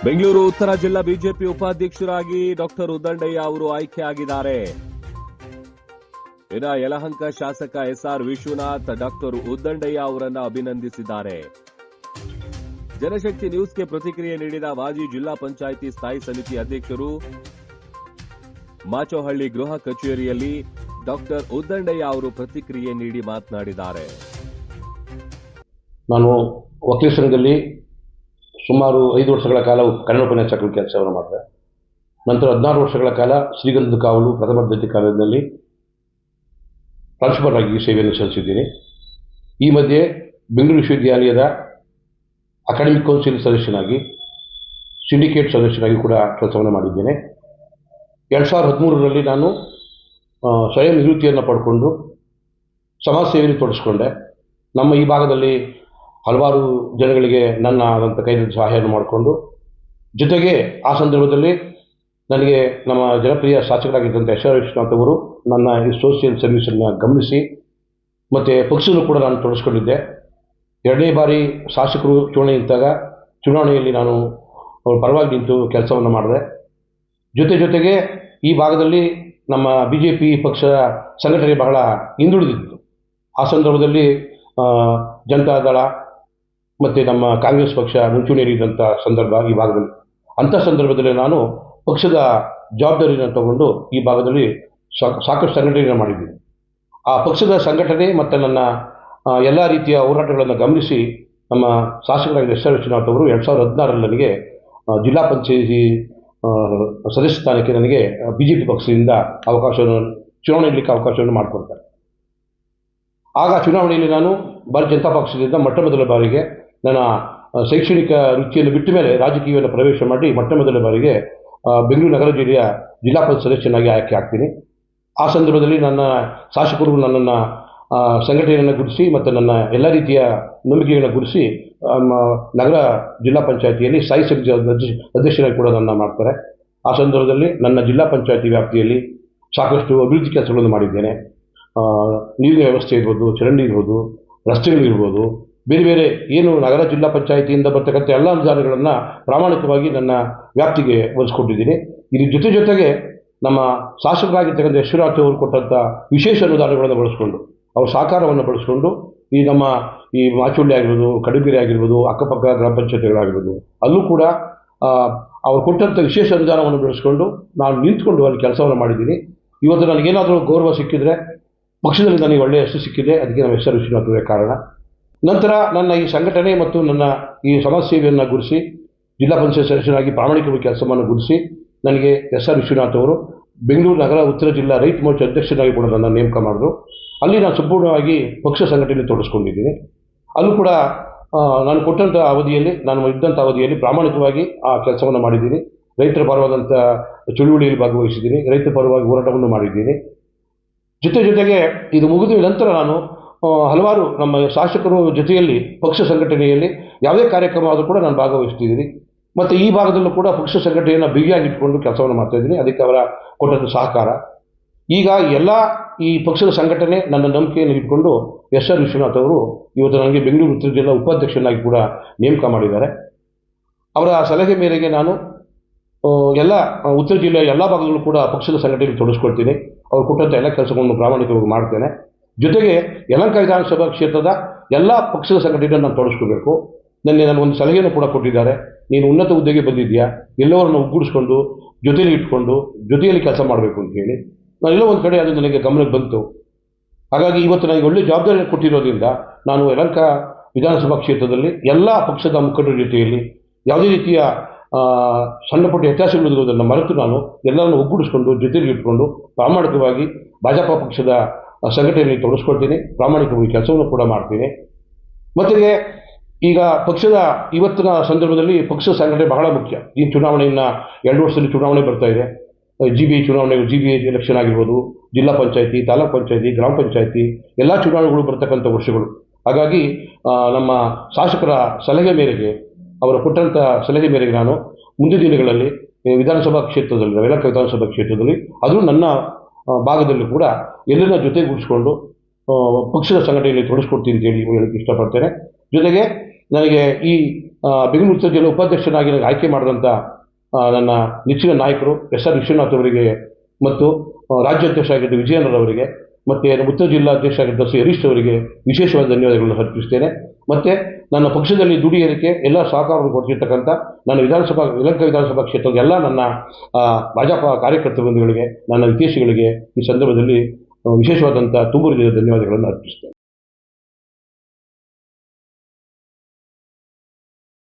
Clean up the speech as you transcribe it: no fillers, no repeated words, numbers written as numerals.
ಬೆಂಗಳೂರು ಉತ್ತರ ಜಿಲ್ಲಾ ಬಿಜೆಪಿ ಉಪಾಧ್ಯಕ್ಷರಾಗಿ ಡಾಕ್ಟರ್ ಉದ್ದಂಡಯ್ಯ ಅವರು ಆಯ್ಕೆಯಾಗಿದ್ದಾರೆ. ಇನ್ನು ಯಲಹಂಕ ಶಾಸಕ ಎಸ್ಆರ್ ವಿಶ್ವನಾಥ್ ಡಾಕ್ಟರ್ ಉದ್ದಂಡಯ್ಯ ಅವರನ್ನು ಅಭಿನಂದಿಸಿದ್ದಾರೆ. ಜನಶಕ್ತಿ ನ್ಯೂಸ್ಗೆ ಪ್ರತಿಕ್ರಿಯೆ ನೀಡಿದ ಮಾಜಿ ಜಿಲ್ಲಾ ಪಂಚಾಯಿತಿ ಸ್ಥಾಯಿ ಸಮಿತಿ ಅಧ್ಯಕ್ಷರು ಮಾಚೋಹಳ್ಳಿ ಗೃಹ ಕಚೇರಿಯಲ್ಲಿ ಡಾಕ್ಟರ್ ಉದ್ದಂಡಯ್ಯ ಅವರು ಪ್ರತಿಕ್ರಿಯೆ ನೀಡಿ ಮಾತನಾಡಿದ್ದಾರೆ. ನಾನು ವಕೀಲ ಸಂಘದಲ್ಲಿ ಸುಮಾರು 5 ವರ್ಷಗಳ ಕಾಲ ಕನ್ನಡ ಉಪನ್ಯಾಸಕರ ಕೆಲಸವನ್ನು ಮಾಡಿದೆ. ನಂತರ 16 ವರ್ಷಗಳ ಕಾಲ ಶ್ರೀಗಂಧದ ಕಾವಲು ಪ್ರಥಮ ದರ್ಜೆ ಕಾಲೇಜಿನಲ್ಲಿ ಪ್ರಾಂಶುಪಾಲರ್ ಆಗಿ ಸೇವೆಯನ್ನು ಸಲ್ಲಿಸಿದ್ದೀನಿ. ಈ ಮಧ್ಯೆ ಬೆಂಗಳೂರು ವಿಶ್ವವಿದ್ಯಾಲಯದ ಅಕಾಡೆಮಿಕ್ ಕೌನ್ಸಿಲ್ ಸದಸ್ಯನಾಗಿ, ಸಿಂಡಿಕೇಟ್ ಸದಸ್ಯನಾಗಿ ಕೂಡ ಕೆಲಸವನ್ನು ಮಾಡಿದ್ದೇನೆ. 2013ರಲ್ಲಿ ನಾನು ಸ್ವಯಂ ನಿವೃತ್ತಿಯನ್ನು ಪಡ್ಕೊಂಡು ಸಮಾಜ ಸೇವೆಯಲ್ಲಿ ತೊಡಗಿಸ್ಕೊಂಡೆ. ನಮ್ಮ ಈ ಭಾಗದಲ್ಲಿ ಹಲವಾರು ಜನಗಳಿಗೆ ನನ್ನ ಆದಂಥ ಕೈಯಲ್ಲಿ ಸಹಾಯವನ್ನು ಮಾಡಿಕೊಂಡು, ಜೊತೆಗೆ ಆ ಸಂದರ್ಭದಲ್ಲಿ ನನಗೆ ನಮ್ಮ ಜನಪ್ರಿಯ ಶಾಸಕರಾಗಿದ್ದಂಥ ಎಸ್.ಆರ್. ವಿಶ್ವನಾಥ್ ಅವರು ನನ್ನ ಈ ಸೋಷಿಯಲ್ ಸರ್ವಿಸನ್ನು ಗಮನಿಸಿ ಮತ್ತು ಪಕ್ಷದಲ್ಲೂ ಕೂಡ ನಾನು ತೊಡಗಿಸ್ಕೊಂಡಿದ್ದೆ. 2ನೇ ಬಾರಿ ಶಾಸಕರು ಚುನಾವಣೆ ನಿಂತಾಗ ಚುನಾವಣೆಯಲ್ಲಿ ನಾನು ಅವ್ರ ಪರವಾಗಿ ನಿಂತು ಕೆಲಸವನ್ನು ಮಾಡಿದೆ. ಜೊತೆಗೆ ಈ ಭಾಗದಲ್ಲಿ ನಮ್ಮ BJP ಪಕ್ಷದ ಸಂಘಟನೆ ಬಹಳ ಹಿಂದುಳಿದಿತ್ತು. ಆ ಸಂದರ್ಭದಲ್ಲಿ ಜನತಾದಳ ಮತ್ತು ನಮ್ಮ ಕಾಂಗ್ರೆಸ್ ಪಕ್ಷ ಮುಂಚೂಣಿಯಲ್ಲಿದ್ದಂಥ ಸಂದರ್ಭ ಈ ಭಾಗದಲ್ಲಿ. ಅಂಥ ಸಂದರ್ಭದಲ್ಲಿ ನಾನು ಪಕ್ಷದ ಜವಾಬ್ದಾರಿಯನ್ನು ತಗೊಂಡು ಈ ಭಾಗದಲ್ಲಿ ಸಾಕಷ್ಟು ಸಂಘಟನೆಯನ್ನು ಮಾಡಿದ್ದೀನಿ. ಆ ಪಕ್ಷದ ಸಂಘಟನೆ ಮತ್ತು ನನ್ನ ಎಲ್ಲ ರೀತಿಯ ಹೋರಾಟಗಳನ್ನು ಗಮನಿಸಿ ನಮ್ಮ ಶಾಸಕರಾಗಿದ್ದ ಎಸ್.ಆರ್. ವಿಶ್ವನಾಥ್ ಅವರು 2016ರಲ್ಲಿ ನನಗೆ ಜಿಲ್ಲಾ ಪಂಚಾಯಿತಿ ಸದಸ್ಯ ಸ್ಥಾನಕ್ಕೆ ನನಗೆ BJP ಪಕ್ಷದಿಂದ ಚುನಾವಣೆ ಇಡಲಿಕ್ಕೆ ಅವಕಾಶವನ್ನು ಮಾಡಿಕೊಡ್ತಾರೆ. ಆಗ ಚುನಾವಣೆಯಲ್ಲಿ ನಾನು ಭಾರತೀಯ ಜನತಾ ಪಕ್ಷದಿಂದ ಮೊದಲ ಬಾರಿಗೆ ನನ್ನ ಶೈಕ್ಷಣಿಕ ವೃತ್ತಿಯನ್ನು ಬಿಟ್ಟ ಮೇಲೆ ರಾಜಕೀಯವನ್ನು ಪ್ರವೇಶ ಮಾಡಿ ಮೊದಲ ಬಾರಿಗೆ ಬೆಂಗಳೂರು ನಗರ ಜಿಲ್ಲೆಯ ಜಿಲ್ಲಾ ಪಂಚಾಯತ್ ಸದಸ್ಯನಾಗಿ ಆಯ್ಕೆ ಆಗ್ತೀನಿ. ಆ ಸಂದರ್ಭದಲ್ಲಿ ನನ್ನ ಶಾಸಕರು ನನ್ನನ್ನು ಸಂಘಟನೆಯನ್ನು ಗುರುತಿಸಿ ಮತ್ತು ನನ್ನ ಎಲ್ಲ ರೀತಿಯ ನಂಬಿಕೆಗಳನ್ನು ಗುರುತಿಸಿ ನಗರ ಜಿಲ್ಲಾ ಪಂಚಾಯಿತಿಯಲ್ಲಿ ಸ್ಥಾಯಿ ಸಮಿತಿ ಅಧ್ಯಕ್ಷರಾಗಿ ಕೂಡ ನನ್ನ ಮಾಡ್ತಾರೆ. ಆ ಸಂದರ್ಭದಲ್ಲಿ ನನ್ನ ಜಿಲ್ಲಾ ಪಂಚಾಯಿತಿ ವ್ಯಾಪ್ತಿಯಲ್ಲಿ ಸಾಕಷ್ಟು ಅಭಿವೃದ್ಧಿ ಕೆಲಸಗಳನ್ನು ಮಾಡಿದ್ದೇನೆ. ನೀರಿನ ವ್ಯವಸ್ಥೆ ಇರ್ಬೋದು, ಚರಂಡಿ ಇರ್ಬೋದು, ರಸ್ತೆಗಳಿರ್ಬೋದು, ಬೇರೆ ಏನು ನಗರ ಜಿಲ್ಲಾ ಪಂಚಾಯಿತಿಯಿಂದ ಬರ್ತಕ್ಕಂಥ ಎಲ್ಲ ಅನುದಾನಗಳನ್ನು ಪ್ರಾಮಾಣಿಕವಾಗಿ ನನ್ನ ವ್ಯಾಪ್ತಿಗೆ ಒದಗಿಸ್ಕೊಟ್ಟಿದ್ದೀನಿ. ಇದ್ರ ಜೊತೆಗೆ ನಮ್ಮ ಶಾಸಕರಾಗಿರ್ತಕ್ಕಂಥ ವಿಶ್ವನಾಥ್ ಅವರು ಕೊಟ್ಟಂಥ ವಿಶೇಷ ಅನುದಾನಗಳನ್ನು ಬಳಸ್ಕೊಂಡು, ಅವ್ರ ಸಹಕಾರವನ್ನು ಬಳಸ್ಕೊಂಡು ಈ ನಮ್ಮ ಈ ಮಾಚುಳ್ಳಿ ಆಗಿರ್ಬೋದು, ಕಡಬಿರಿ ಆಗಿರ್ಬೋದು, ಅಕ್ಕಪಕ್ಕ ಗ್ರಾಮ ಪಂಚಾಯತಿಗಳಾಗಿರ್ಬೋದು, ಅಲ್ಲೂ ಕೂಡ ಅವ್ರು ಕೊಟ್ಟಂಥ ವಿಶೇಷ ಅನುದಾನವನ್ನು ಬೆಳೆಸ್ಕೊಂಡು ನಾನು ನಿಂತ್ಕೊಂಡು ಅಲ್ಲಿ ಕೆಲಸವನ್ನು ಮಾಡಿದ್ದೀನಿ. ಇವತ್ತು ನನಗೇನಾದರೂ ಗೌರವ ಸಿಕ್ಕಿದರೆ ಪಕ್ಷದಲ್ಲಿ ನನಗೆ ಒಳ್ಳೆಯ ಹೆಸರು ಸಿಕ್ಕಿದೆ, ಅದಕ್ಕೆ ನಮ್ಮ ಎಸ್.ಆರ್. ವಿಶ್ವನಾಥ್ ಅವರೇ ಕಾರಣ. ನಂತರ ನನ್ನ ಈ ಸಂಘಟನೆ ಮತ್ತು ನನ್ನ ಈ ಸಮಾಜ ಸೇವೆಯನ್ನು ಗುರುಸಿ ಜಿಲ್ಲಾ ಪಂಚಾಯತ್ ಸದಸ್ಯನಾಗಿ ಪ್ರಾಮಾಣಿಕವಾಗಿ ಕೆಲಸವನ್ನು ಗುರುಸಿ ನನಗೆ ಎಸ್.ಆರ್. ವಿಶ್ವನಾಥ್ ಅವರು ಬೆಂಗಳೂರು ನಗರ ಉತ್ತರ ಜಿಲ್ಲಾ ರೈತ ಮೋರ್ಚಾ ಅಧ್ಯಕ್ಷನಾಗಿ ಕೂಡ ನನ್ನ ನೇಮಕ ಮಾಡಿದ್ರು. ಅಲ್ಲಿ ನಾನು ಸಂಪೂರ್ಣವಾಗಿ ಪಕ್ಷ ಸಂಘಟನೆಯಲ್ಲಿ ತೊಡಗಿಸ್ಕೊಂಡಿದ್ದೀನಿ. ಅಲ್ಲೂ ಕೂಡ ನಾನು ಕೊಟ್ಟಂಥ ಅವಧಿಯಲ್ಲಿ, ನಾನು ಇದ್ದಂಥ ಅವಧಿಯಲ್ಲಿ ಪ್ರಾಮಾಣಿಕವಾಗಿ ಆ ಕೆಲಸವನ್ನು ಮಾಡಿದ್ದೀನಿ. ರೈತರ ಪರವಾದಂಥ ಚಳುವಳಿಯಲ್ಲಿ ಭಾಗವಹಿಸಿದ್ದೀನಿ, ರೈತರ ಪರವಾಗಿ ಹೋರಾಟವನ್ನು ಮಾಡಿದ್ದೀನಿ. ಜೊತೆಗೆ ಇದು ಮುಗಿದ ನಂತರ ನಾನು ಹಲವಾರು ನಮ್ಮ ಶಾಸಕರು ಜೊತೆಯಲ್ಲಿ ಪಕ್ಷ ಸಂಘಟನೆಯಲ್ಲಿ ಯಾವುದೇ ಕಾರ್ಯಕ್ರಮ ಆದರೂ ಕೂಡ ನಾನು ಭಾಗವಹಿಸ್ತಿದ್ದೀನಿ. ಮತ್ತು ಈ ಭಾಗದಲ್ಲೂ ಕೂಡ ಪಕ್ಷ ಸಂಘಟನೆಯನ್ನು ಬಿಗಿಯಾಗಿ ಇಟ್ಕೊಂಡು ಕೆಲಸವನ್ನು ಮಾಡ್ತಾಯಿದ್ದೀನಿ. ಅದಕ್ಕೆ ಅವರ ಕೊಟ್ಟಂಥ ಸಹಕಾರ. ಈಗ ಎಲ್ಲ ಈ ಪಕ್ಷದ ಸಂಘಟನೆ ನನ್ನ ನಂಬಿಕೆಯನ್ನು ಇಟ್ಕೊಂಡು ಎಸ್.ಆರ್. ವಿಶ್ವನಾಥ್ ಅವರು ಇವತ್ತು ನನಗೆ ಬೆಂಗಳೂರು ಉತ್ತರ ಜಿಲ್ಲಾ ಉಪಾಧ್ಯಕ್ಷನಾಗಿ ಕೂಡ ನೇಮಕ ಮಾಡಿದ್ದಾರೆ. ಅವರ ಸಲಹೆ ಮೇರೆಗೆ ನಾನು ಎಲ್ಲ ಉತ್ತರ ಜಿಲ್ಲೆಯ ಎಲ್ಲ ಭಾಗದಲ್ಲೂ ಕೂಡ ಪಕ್ಷದ ಸಂಘಟನೆಯಲ್ಲಿ ತೊಡಗಿಸ್ಕೊಳ್ತೀನಿ. ಅವ್ರು ಕೊಟ್ಟಂಥ ಎಲ್ಲ ಕೆಲಸಗಳನ್ನು ಪ್ರಾಮಾಣಿಕವಾಗಿ ಮಾಡ್ತೇನೆ. ಜೊತೆಗೆ ಯಲಹಂಕ ವಿಧಾನಸಭಾ ಕ್ಷೇತ್ರದ ಎಲ್ಲ ಪಕ್ಷದ ಸಂಘಟನೆಯನ್ನು ನಾನು ತೊಡಗಿಸ್ಕೋಬೇಕು. ನನ್ನ ಒಂದು ಸಲಹೆಯನ್ನು ಕೂಡ ಕೊಟ್ಟಿದ್ದಾರೆ. ನೀನು ಉನ್ನತ ಹುದ್ದೆಗೆ ಬಂದಿದ್ದೀಯಾ, ಎಲ್ಲವರನ್ನು ಒಗ್ಗೂಡಿಸ್ಕೊಂಡು ಜೊತೆಯಲ್ಲಿ ಕೆಲಸ ಮಾಡಬೇಕು ಅಂತ ಹೇಳಿ ನಾನೆಲ್ಲೋ ಒಂದು ಕಡೆ ಅದು ನನಗೆ ಗಮನಕ್ಕೆ ಬಂತು. ಹಾಗಾಗಿ ಇವತ್ತು ನನಗೆ ಒಳ್ಳೆಯ ಜವಾಬ್ದಾರಿಯನ್ನು ಕೊಟ್ಟಿರೋದ್ರಿಂದ ನಾನು ಯಲಹಂಕ ವಿಧಾನಸಭಾ ಕ್ಷೇತ್ರದಲ್ಲಿ ಎಲ್ಲ ಪಕ್ಷದ ಮುಖಂಡರ ಜೊತೆಯಲ್ಲಿ ಯಾವುದೇ ರೀತಿಯ ಸಣ್ಣ ಪುಟ್ಟ ವ್ಯತ್ಯಾಸಗಳಿರುವುದನ್ನು ಮರೆತು ನಾನು ಎಲ್ಲರನ್ನು ಒಗ್ಗೂಡಿಸ್ಕೊಂಡು ಜೊತೆಯಲ್ಲಿ ಇಟ್ಕೊಂಡು ಪ್ರಾಮಾಣಿಕವಾಗಿ ಭಾಜಪ ಪಕ್ಷದ ಸಂಘಟನೆಯಲ್ಲಿ ತೊಡಗಿಸ್ಕೊಳ್ತೀನಿ. ಪ್ರಾಮಾಣಿಕವಾಗಿ ಕೆಲಸವನ್ನು ಕೂಡ ಮಾಡ್ತೀನಿ. ಮತ್ತು ಈಗ ಪಕ್ಷದ ಇವತ್ತಿನ ಸಂದರ್ಭದಲ್ಲಿ ಪಕ್ಷದ ಸಂಘಟನೆ ಬಹಳ ಮುಖ್ಯ. ಈ ಚುನಾವಣೆಯನ್ನು 2 ವರ್ಷದಲ್ಲಿ ಚುನಾವಣೆ ಬರ್ತಾ ಇದೆ. GBI ಚುನಾವಣೆ, GBI ಎಲೆಕ್ಷನ್ ಆಗಿರ್ಬೋದು, ಜಿಲ್ಲಾ ಪಂಚಾಯಿತಿ, ತಾಲೂಕು ಪಂಚಾಯಿತಿ, ಗ್ರಾಮ ಪಂಚಾಯಿತಿ ಎಲ್ಲ ಚುನಾವಣೆಗಳು ಬರ್ತಕ್ಕಂಥ ವರ್ಷಗಳು. ಹಾಗಾಗಿ ನಮ್ಮ ಶಾಸಕರ ಸಲಹೆ ಮೇರೆಗೆ, ಅವರು ಕೊಟ್ಟಂಥ ಸಲಹೆ ಮೇರೆಗೆ ನಾನು ಮುಂದಿನ ದಿನಗಳಲ್ಲಿ ವಿಧಾನಸಭಾ ಕ್ಷೇತ್ರದಲ್ಲಿ, ಯಲಹಂಕ ವಿಧಾನಸಭಾ ಕ್ಷೇತ್ರದಲ್ಲಿ ಅದು ನನ್ನ ಭಾಗದಲ್ಲಿ ಕೂಡ ಎಲ್ಲರನ್ನ ಜೊತೆಗೂಡಿಸ್ಕೊಂಡು ಪಕ್ಷದ ಸಂಘಟನೆಯಲ್ಲಿ ತೊಡಗಿಸ್ಕೊಡ್ತೀನಿ ಅಂತೇಳಿ ಹೇಳಕ್ಕೆ ಇಷ್ಟಪಡ್ತೇನೆ. ಜೊತೆಗೆ ನನಗೆ ಈ ಬೆಂಗಳೂರು ಉತ್ತರ ಜಿಲ್ಲೆ ಉಪಾಧ್ಯಕ್ಷನಾಗಿ ನನಗೆ ಆಯ್ಕೆ ಮಾಡಿದಂಥ ನನ್ನ ನೆಚ್ಚಿನ ನಾಯಕರು ಎಸ್.ಆರ್. ವಿಶ್ವನಾಥ್ ಅವರಿಗೆ ಮತ್ತು ರಾಜ್ಯಾಧ್ಯಕ್ಷ ಆಗಿದ್ದ ವಿಜಯೇಂದ್ರರವರಿಗೆ ಮತ್ತು ನಮ್ಮ ಉತ್ತರ ಜಿಲ್ಲಾ ಅಧ್ಯಕ್ಷ ಆಗಿದ್ದ ಶ್ರೀ ಹರೀಶ್ ಅವರಿಗೆ ವಿಶೇಷವಾದ ಧನ್ಯವಾದಗಳನ್ನು ಅರ್ಪಿಸ್ತೇನೆ. ಮತ್ತು ನನ್ನ ಪಕ್ಷದಲ್ಲಿ ದುಡಿಯೋದಕ್ಕೆ ಎಲ್ಲ ಸಹಕಾರವನ್ನು ಕೊಡ್ತಿರ್ತಕ್ಕಂಥ ನನ್ನ ಯಲಹಂಕ ವಿಧಾನಸಭಾ ಕ್ಷೇತ್ರದ ಎಲ್ಲ ನನ್ನ ಭಾಜಪ ಕಾರ್ಯಕರ್ತ ಬಂಧುಗಳಿಗೆ, ನನ್ನ ಹಿತೈಷಿಗಳಿಗೆ ಈ ಸಂದರ್ಭದಲ್ಲಿ ವಿಶೇಷವಾದಂಥ ತುಂಬು ಹೃದಯದ ಧನ್ಯವಾದಗಳನ್ನು ಅರ್ಪಿಸ್ತೇನೆ.